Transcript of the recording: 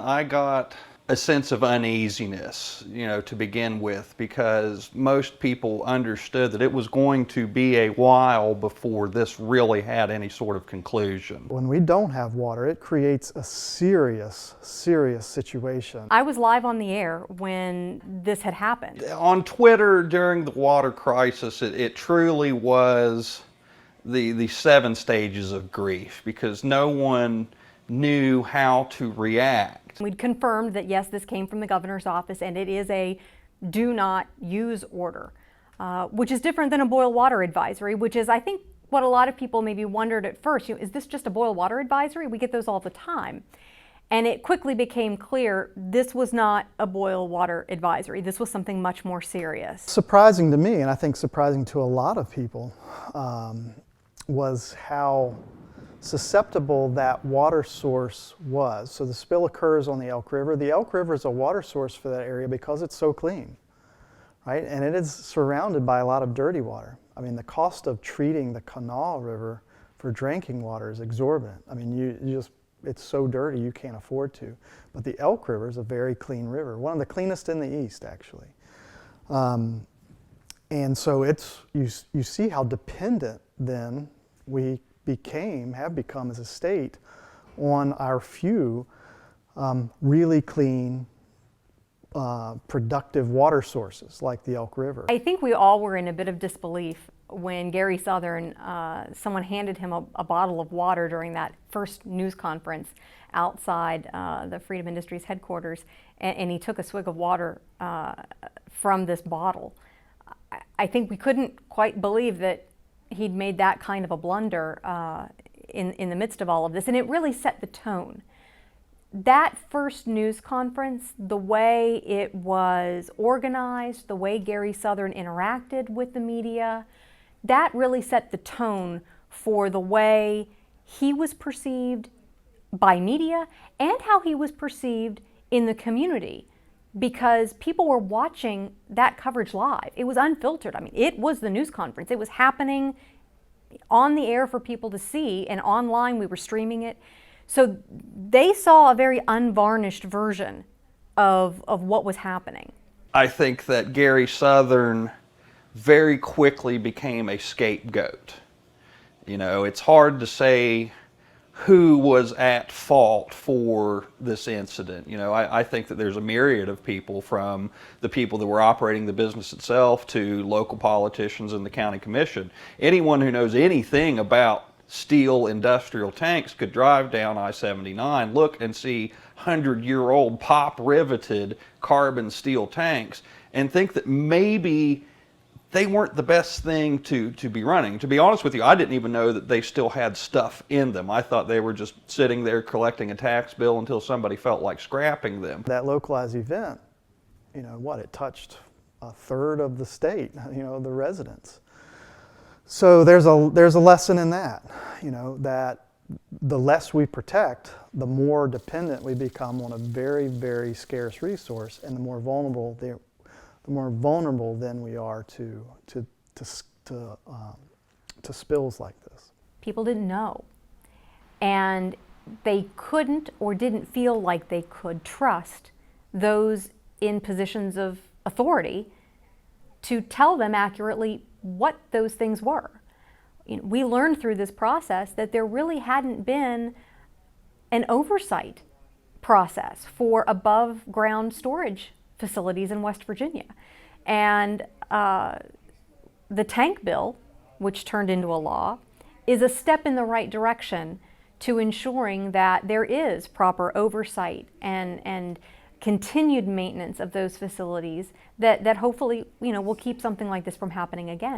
I got a sense of uneasiness, to begin with, because most people understood that it was going to be a while before this really had any sort of conclusion. When we don't have water, it creates a serious, serious situation. I was live on the air when this had happened. On Twitter during the water crisis, it truly was the 7 stages of grief, because no one knew how to react. We'd confirmed that yes, this came from the governor's office and it is a do not use order, which is different than a boil water advisory, which is, I think, what a lot of people maybe wondered at first. Is this just a boil water advisory? We get those all the time. And it quickly became clear this was not a boil water advisory. This was something much more serious. Surprising to me, and I think surprising to a lot of people, was how susceptible that water source was. So the spill occurs on the Elk River. The Elk River is a water source for that area because it's so clean, right? And it is surrounded by a lot of dirty water. I mean, the cost of treating the Kanawha River for drinking water is exorbitant. I mean, it's so dirty you can't afford to. But the Elk River is a very clean river, one of the cleanest in the East, actually. And so you see how dependent then we have become as a state on our few really clean, productive water sources like the Elk River. I think we all were in a bit of disbelief when Gary Southern, someone handed him a bottle of water during that first news conference outside the Freedom Industries headquarters, and he took a swig of water from this bottle. I think we couldn't quite believe that he'd made that kind of a blunder in the midst of all of this, and it really set the tone. That first news conference, the way it was organized, the way Gary Southern interacted with the media, that really set the tone for the way he was perceived by media and how he was perceived in the community, because people were watching that coverage live. It was unfiltered. I mean, it was the news conference. It was happening on the air for people to see, and online we were streaming it. So they saw a very unvarnished version of what was happening. I think that Gary Southern very quickly became a scapegoat. It's hard to say who was at fault for this incident. I think that there's a myriad of people, from the people that were operating the business itself to local politicians and the county commission. Anyone who knows anything about steel industrial tanks could drive down I-79, look and see 100-year-old pop-riveted carbon steel tanks, and think that maybe they weren't the best thing to be running. To be honest with you, I didn't even know that they still had stuff in them. I thought they were just sitting there collecting a tax bill until somebody felt like scrapping them. That localized event, it touched a third of the state, the residents. So there's a lesson in that, that the less we protect, the more dependent we become on a very, very scarce resource, and the more vulnerable then we are to spills like this. People didn't know, and they couldn't or didn't feel like they could trust those in positions of authority to tell them accurately what those things were. We learned through this process that there really hadn't been an oversight process for above ground storage facilities in West Virginia. And the tank bill, which turned into a law, is a step in the right direction to ensuring that there is proper oversight and continued maintenance of those facilities that hopefully will keep something like this from happening again.